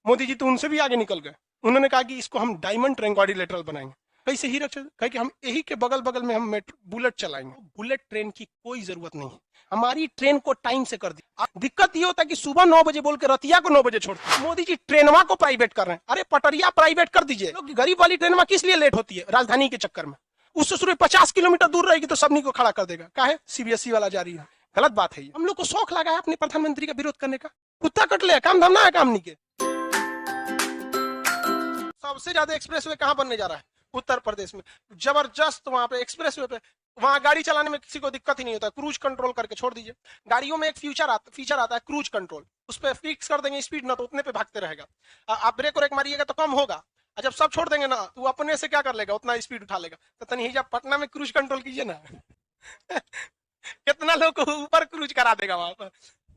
मोदी जी तो उनसे भी आगे निकल गए। उन्होंने कहा कि इसको हम डायमंड ट्रेन क्वाड्रिलेटरल बनाएंगे। कैसे ही रखे, कहे कि हम यही के बगल बगल में हम बुलेट चलाएंगे। बुलेट ट्रेन की कोई जरूरत नहीं है, हमारी ट्रेन को टाइम से कर दी। दिक्कत ये होता है कि सुबह 9 बजे बोल के रतिया को 9 बजे छोड़ते हैं। मोदी जी ट्रेनवा को प्राइवेट कर रहे हैं। अरे पटरिया प्राइवेट कर दीजिए। गरीब वाली ट्रेनवा किस लिए लेट होती है? राजधानी के चक्कर में। उससे सिर्फ 50 किलोमीटर दूर रहेगी तो सबनी को खड़ा कर देगा। काहे? सीबीएसई वाला जारी है। गलत बात है। हम लोग को शौक लगा है अपने प्रधानमंत्री का विरोध करने का। कुत्ता कट ले, काम धरना है काम नहीं के। सबसे ज्यादा एक्सप्रेसवे कहां बनने जा रहा है? उत्तर प्रदेश में। जबरदस्त वहां पे एक्सप्रेसवे पे वहां गाड़ी चलाने में किसी को दिक्कत ही नहीं होता। क्रूज कंट्रोल करके छोड़ दीजिए। गाड़ियों में एक फीचर आता है क्रूज कंट्रोल। उस पर फिक्स कर देंगे स्पीड, ना तो उतने पे भागते रहेगा। आप ब्रेक व्रेक मारिएगा तो कम होगा। जब सब छोड़ देंगे ना तो अपने से क्या कर लेगा, उतना स्पीड उठा लेगा। तो तनी जब पटना में क्रूज कंट्रोल कीजिए ना कितना लोग को ऊपर क्रूज करा देगा वहां पर।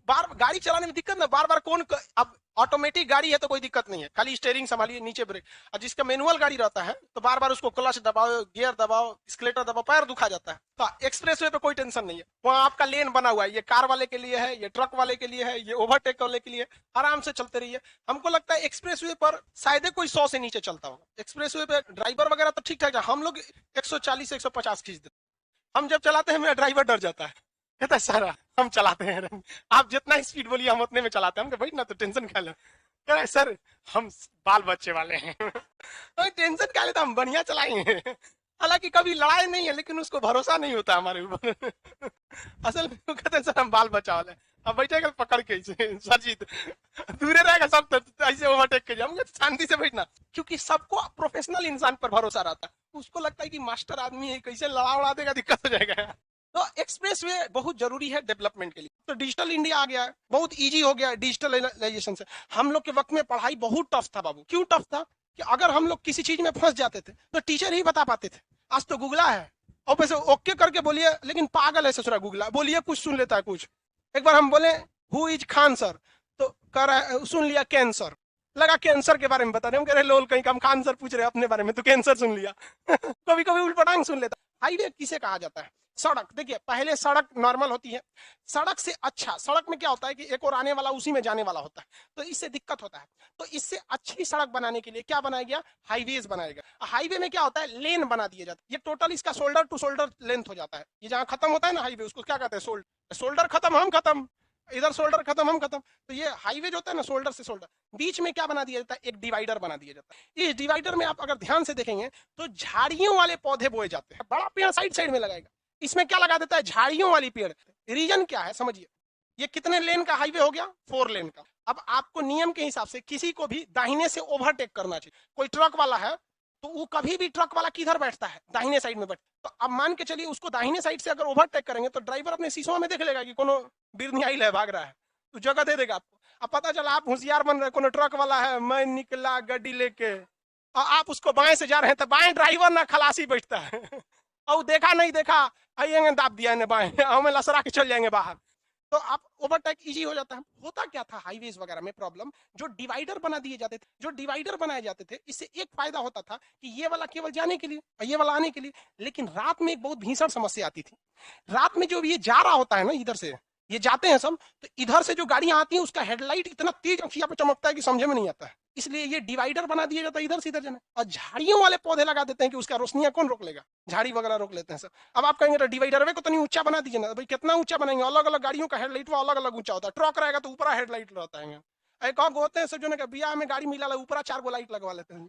बार गाड़ी चलाने में दिक्कत ना, बार बार कौन अब ऑटोमेटिक गाड़ी है तो कोई दिक्कत नहीं है, खाली स्टीयरिंग संभालिए, नीचे ब्रेक। और जिसका मैनुअल गाड़ी रहता है तो बार बार उसको क्लच दबाओ, गियर दबाओ, स्केलेटर दबाओ, पैर दुखा जाता है। तो एक्सप्रेसवे पे कोई टेंशन नहीं है। वहां आपका लेन बना हुआ है, ये कार वाले के लिए है, ये ट्रक वाले के लिए है, ये ओवरटेक वाले के लिए, आराम से चलते रहिए। हमको लगता है एक्सप्रेसवे पर शायद कोई 100 से नीचे चलता होगा। एक्सप्रेसवे पे ड्राइवर वगैरह तो ठीक ठाक है, हम लोग 140 150 खींच देते। हम जब चलाते हैं मेरा ड्राइवर डर जाता है, कहता है सर हम चलाते हैं, आप जितना स्पीड बोलिए हम उतने में चलाते हैं। हम भाई ना तो टेंशन क्या ले, कह रहा है सर हम बाल बच्चे वाले हैं तो टेंशन क्या लेता, हम बढ़िया चलाएंगे। हालांकि कभी लड़ाई नहीं है लेकिन उसको भरोसा नहीं होता हमारे ऊपर असल में कहते हैं सर हम बाल बच्चा वाले हैं। अब बैठेगा पकड़ के सर जी दूरे रहेगा सब तो ऐसे ओवरटेक के जाऊंगा, शांति से बैठना। क्योंकि सबको प्रोफेशनल इंसान पर भरोसा रहता है। उसको लगता है कि मास्टर आदमी है, कैसे लड़ा उड़ा देगा, दिक्कत हो जाएगा। तो एक्सप्रेसवे बहुत जरूरी है डेवलपमेंट के लिए। तो डिजिटल इंडिया आ गया है, बहुत इजी हो गया है डिजिटलाइजेशन से। हम लोग के वक्त में पढ़ाई बहुत टफ था बाबू। क्यों टफ था? कि अगर हम लोग किसी चीज में फंस जाते थे तो टीचर ही बता पाते थे। आज तो गूगला है, और वैसे ओके करके बोलिए, लेकिन पागल है ससुरा गूगला, बोलिए कुछ सुन लेता है कुछ। एक बार हम बोले हु इज खान सर, तो कह रहा है सुन लिया कैंसर, लगा कैंसर के बारे में बता रहे। हम कह रहे लोल कहीं हम खान सर पूछ रहे अपने बारे में, तो कैंसर सुन लिया कभी कभी उल्टपटांग सुन लेता। हाईवे किसे कहा जाता है? सड़क। देखिए पहले सड़क नॉर्मल होती है, सड़क से अच्छा सड़क में क्या होता है कि एक और आने वाला उसी में जाने वाला होता है, तो इससे दिक्कत होता है। तो इससे अच्छी सड़क बनाने के लिए क्या बनाया गया? हाईवेज बनाया गया। हाईवे में क्या होता है? लेन बना दिया जाता है। ये टोटल इसका शोल्डर टू शोल्डर लेंथ हो जाता है। ये जहां खत्म होता है ना हाईवे, उसको क्या कहते हैं? शोल्डर। शोल्डर खत्म हम खत्म, इधर शोल्डर खत्म हम खत्म। तो ये हाईवे जो होता है ना, शोल्डर से शोल्डर, बीच में क्या बना दिया जाता है? एक डिवाइडर बना दिया जाता है। इस डिवाइडर में आप अगर ध्यान से देखेंगे तो झाड़ियों वाले पौधे बोए जाते हैं। बड़ा पेड़ साइड साइड में लगाएगा, इसमें क्या लगा देता है? झाड़ियों वाली पेड़। रीजन क्या है समझिए। ये कितने लेन का हाईवे हो गया? 4 लेन का। अब आपको नियम के हिसाब से किसी को भी दाहिने से ओवरटेक करना चाहिए। कोई ट्रक वाला है तो वो कभी भी ट्रक वाला किधर बैठता है? दाहिने साइड में बैठ। तो अब मान के चलिए उसको दाहिने साइड से अगर ओवरटेक करेंगे तो ड्राइवर अपने शीशों में देख लेगा कि कोनो बिरनी आई है, भाग रहा है, तो जगह दे देगा आपको। अब पता चला आप होशियार बन रहे, कोनो ट्रक वाला है, मैं निकला गाड़ी लेके, और आप उसको बाएं से जा रहे हैं तो बाएं ड्राइवर ना खलासी बैठता है और देखा नहीं देखा आइएंगे दाब दिया ने बाएं, हमें लसरा के चल जाएंगे बाहर। तो आप ओवरटेक इजी हो जाता है। होता क्या था हाईवेज वगैरह में प्रॉब्लम? जो डिवाइडर बना दिए जाते थे, जो डिवाइडर बनाए जाते थे, इससे एक फायदा होता था कि ये वाला केवल जाने के लिए और ये वाला आने के लिए। लेकिन रात में एक बहुत भीषण समस्या आती थी। रात में जो ये जा रहा होता है ना, इधर से ये जाते हैं सब, तो इधर से जो गाड़ियां आती हैं उसका हेडलाइट इतना तेज अखिया पे चमकता है कि समझ में नहीं आता है। इसलिए ये डिवाइडर बना दिया जाता है इधर से इधर जाना, और झाड़ियों वाले पौधे लगा देते हैं कि उसका रोशनियां कौन रोक लेगा? झाड़ी वगैरह रोक लेते हैं सर। अब आप कहेंगे तो डिवाइडर को तो नहीं ऊंचा बना दीजिए ना। भाई कितना ऊंचा बनाएंगे? अलग अलग गाड़ियों का हेडलाइट अलग अलग ऊंचा होता है। ट्रक रहेगा तो ऊपर हेडलाइट रहता है। एक और होते हैं सब जो ना बिया में गाड़ी मिला ऊपर 4 गो लाइट लगवा लेते हैं।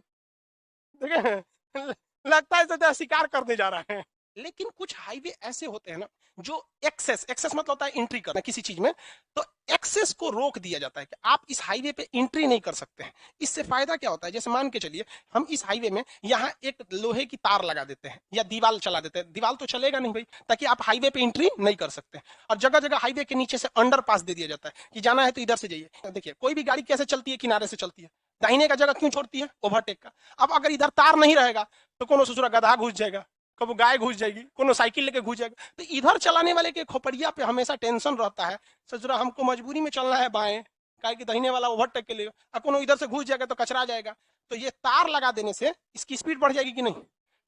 देखिए लगता है तो शिकार करने जा रहा है। लेकिन कुछ हाईवे ऐसे होते हैं ना जो एक्सेस मतलब होता है एंट्री करना किसी चीज में, तो एक्सेस को रोक दिया जाता है कि आप इस हाईवे पे एंट्री नहीं कर सकते हैं। इससे फायदा क्या होता है? जैसे मान के चलिए हम इस हाईवे में यहाँ एक लोहे की तार लगा देते हैं या दीवार चला देते हैं। दीवार तो चलेगा नहीं भाई, ताकि आप हाईवे पे एंट्री नहीं कर सकते। और जगह जगह हाईवे के नीचे से अंडर पास दे दिया जाता है कि जाना है तो इधर से जाइए। देखिए कोई भी गाड़ी कैसे चलती है? किनारे से चलती है। दाहिने का जगह क्यों छोड़ती है? ओवरटेक का। अब अगर इधर तार नहीं रहेगा तो कोनो ससुरा गधा घुस जाएगा, कब गाय घुस जाएगी, कोनो साइकिल लेके घुस जाएगा। तो इधर चलाने वाले के खोपड़िया पे हमेशा टेंशन रहता है, ससुरा हमको मजबूरी में चलना है बाएं, काहे कि दाहिने वाला ओवरटेक के लिए, और कोनो इधर से घुस जाएगा तो कचरा जाएगा। तो ये तार लगा देने से इसकी स्पीड बढ़ जाएगी कि नहीं?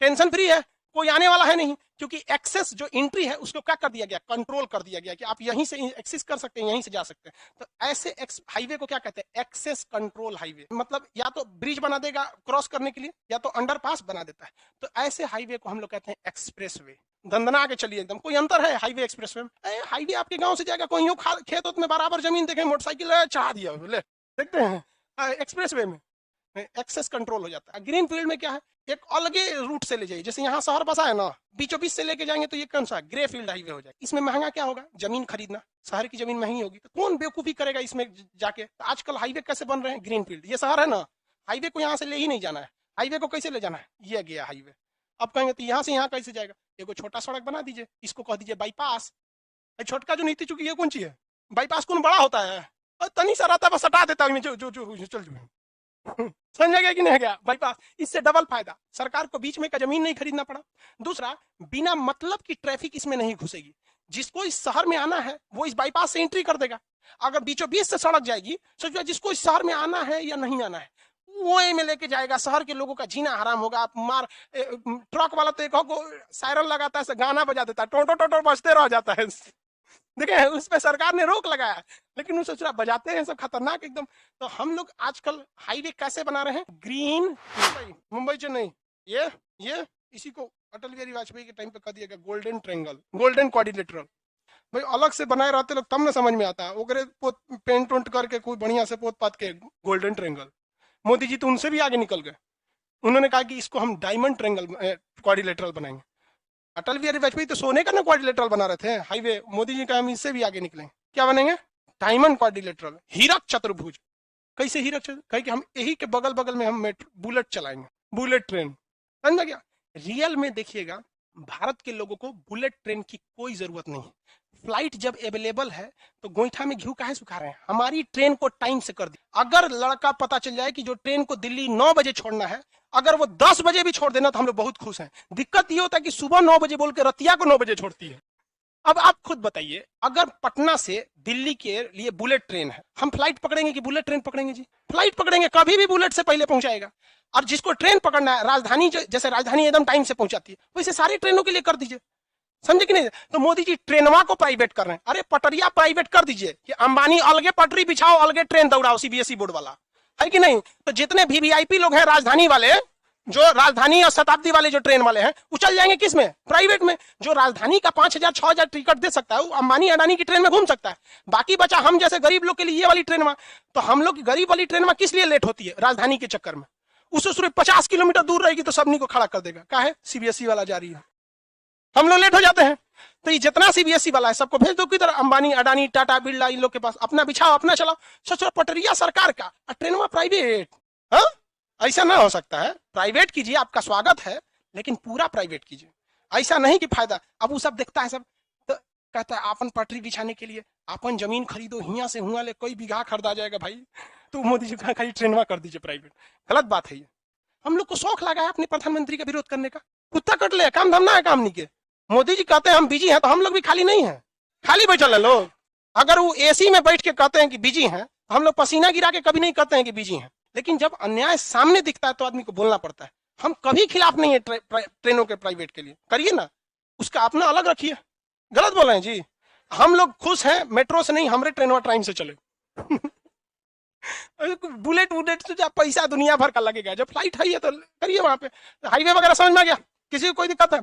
टेंशन फ्री है कोई आने वाला है नहीं, क्योंकि एक्सेस जो एंट्री है उसको क्या कर दिया गया, कंट्रोल कर दिया गया कि आप यहीं से एक्सेस कर सकते हैं, यहीं से जा सकते हैं। तो ऐसे हाईवे को क्या कहते हैं, एक्सेस कंट्रोल हाईवे। मतलब या तो ब्रिज बना देगा क्रॉस करने के लिए, या तो अंडरपास बना देता है। तो ऐसे हाईवे को हम लोग कहते हैं एक्सप्रेसवे। दंदना के चलिए एकदम, कोई अंतर है हाईवे एक्सप्रेसवे में? हाईवे आपके गांव से जाएगा, कोई खेत में बराबर जमीन देखे मोटरसाइकिल चढ़ा दिया, देखते हैं। एक्सप्रेसवे में एक्सेस कंट्रोल हो जाता है। ग्रीन फील्ड में क्या है, एक अलगे रूट से ले जाइए, जैसे यहाँ शहर बसा है ना, बीचों बीच से लेके जाएंगे तो ये कौन सा ग्रे फील्ड हाईवे हो जाएगा। इसमें महंगा क्या होगा, जमीन खरीदना, शहर की जमीन महंगी होगी, तो कौन बेवकूफी करेगा इसमें जाके। तो आजकल हाईवे कैसे बन रहे हैं, ग्रीन फील्ड। ये शहर है ना, हाईवे को यहाँ से ले ही नहीं जाना है, हाईवे को कैसे ले जाना है, ये गया हाईवे। अब कहेंगे तो यहाँ से यहाँ कैसे जाएगा, एगो छोटा सड़क बना दीजिए, इसको कह दीजिए बाईपास। छोटका जो नीति चुकी है कौन सी है, बाईपास कौन बड़ा होता है, तनी सा रहता है बस हटा देता है, जो चल समझ गया कि नहीं गया बाईपास। इससे डबल फायदा, सरकार को बीच में का जमीन नहीं खरीदना पड़ा। दूसरा, बिना मतलब की ट्रैफिक इसमें नहीं घुसेगी। जिसको इस शहर में आना है वो इस बाईपास से एंट्री कर देगा। अगर बीचों बीच से सड़क जाएगी, सोचो जिसको इस शहर में आना है या नहीं आना है वो में लेके जाएगा, शहर के लोगों का जीना हराम होगा। आप मार ट्रक वाला तो एक सायरन लगाता है, गाना बजा देता है, टोटो टोटो बजते रह जाता है। देखे उस पर सरकार ने रोक लगाया, लेकिन उसे सोचा बजाते हैं सब खतरनाक एकदम। तो हम लोग आजकल हाईवे कैसे बना रहे हैं, ग्रीन मुंबई चेन्नई, ये इसी को अटल बिहारी वाजपेयी के टाइम पे कर दिया गया गोल्डन ट्रायंगल, गोल्डन क्वाड्रिलेटरल। भाई अलग से बनाए रहते लोग तब ना समझ में आता है, ओकरे पेंट वेंट करके कोई बढ़िया से पोत पात के गोल्डन ट्रायंगल। मोदी जी तो उनसे भी आगे निकल गए, उन्होंने कहा कि इसको हम डायमंड ट्रायंगल क्वाड्रिलेटरल बनाएंगे। अटल बिहारी वाजपेयी तो सोने का ना क्वाड्रिलेटरल बना रहे थे हाईवे, मोदी जी का हम इससे भी आगे निकलेंगे, क्या बनेंगे, डायमंड क्वाड्रिलेटरल, हीरक चतुर्भुज। कैसे हीरक चतुर्भुज, कहीं कि हम यही के बगल बगल में हम बुलेट चलाएंगे, बुलेट ट्रेन। समझ गया। रियल में देखिएगा, भारत के लोगों को बुलेट ट्रेन की कोई जरूरत नहीं है। फ्लाइट जब अवेलेबल है तो गोईठा में घी काहे सुखा रहे हैं, हमारी ट्रेन को टाइम से कर दी। अगर लड़का पता चल जाए कि जो ट्रेन को दिल्ली 9 बजे छोड़ना है, अगर वो 10 बजे भी छोड़ देना तो हम लोग बहुत खुश हैं। दिक्कत ये होता है कि सुबह 9 बजे बोल के रतिया को 9 बजे छोड़ती है। अब आप खुद बताइए, अगर पटना से दिल्ली के लिए बुलेट ट्रेन है, हम फ्लाइट पकड़ेंगे कि बुलेट ट्रेन पकड़ेंगे जी, फ्लाइट पकड़ेंगे, कभी भी बुलेट से पहले पहुंचाएगा। और जिसको ट्रेन पकड़ना है, राजधानी जैसे राजधानी एकदम टाइम से पहुंचाती है, वैसे सारी ट्रेनों के लिए कर दीजिए। समझे कि नहीं। तो मोदी जी ट्रेनवा को प्राइवेट कर रहे हैं, अरे पटरिया प्राइवेट कर दीजिए कि अंबानी अलगे पटरी बिछाओ, अलगे ट्रेन दौड़ाओ, सीबीएसई बोर्ड वाला है कि नहीं। तो जितने भी वीआईपी लोग हैं राजधानी वाले, जो राजधानी और शताब्दी वाले जो ट्रेन वाले हैं, वो चल जाएंगे किस में, प्राइवेट में। जो राजधानी का 5000 6000 टिकट दे सकता है वो अंबानी अडानी की ट्रेन में घूम सकता है। बाकी बचा हम जैसे गरीब लोग के लिए ये वाली ट्रेन में। तो हम लोग की गरीब वाली ट्रेन में किस लिए लेट होती है, राजधानी के चक्कर में। उससे सिर्फ 50 किलोमीटर दूर रहेगी तो सबनी को खड़ा कर देगा, क्या है सीबीएसई वाला जा रही है, हम लोग लेट हो जाते हैं। तो ये जितना सीबीएसई वाला है सबको भेज दो किधर, अंबानी अडानी टाटा बिरला इन लोग के पास, अपना बिछाओ अपना चलाओ। सोचो पटरिया सरकार का और ट्रेन में प्राइवेट। हाँ ऐसा ना हो सकता है, प्राइवेट कीजिए, आपका स्वागत है, लेकिन पूरा प्राइवेट कीजिए। ऐसा नहीं कि फायदा, अब वो सब देखता है सब, तो कहता है अपन पटरी बिछाने के लिए अपन जमीन खरीदो, हिया से हुआ ले, कोई बीघा खरीदा जाएगा भाई। तो मोदी जी कहा खाली ट्रेन में कर दीजिए प्राइवेट, गलत बात है ये। हम लोग को शौक लगा है अपने प्रधानमंत्री का विरोध करने का, कुत्ता कट ले, काम धमना है काम नहीं के। मोदी जी कहते हैं हम बिजी हैं, तो हम लोग भी खाली नहीं है, खाली बैठल है लोग। अगर वो एसी में बैठ के कहते हैं कि बिजी हैं, तो हम लोग पसीना गिरा के कभी नहीं कहते हैं कि बिजी हैं। लेकिन जब अन्याय सामने दिखता है तो आदमी को बोलना पड़ता है। हम कभी खिलाफ नहीं है ट्रेनों के प्राइवेट के लिए, करिए ना, उसका अपना अलग रखिए। गलत बोल रहे हैं जी, हम लोग खुश हैं मेट्रो से नहीं, हमारे ट्रेन टाइम से चले। बुलेट वुलेट से पैसा दुनिया भर का लगेगा, जब फ्लाइट है तो करिए वहां पे। हाईवे वगैरह समझ में आ गया, किसी को कोई दिक्कत है?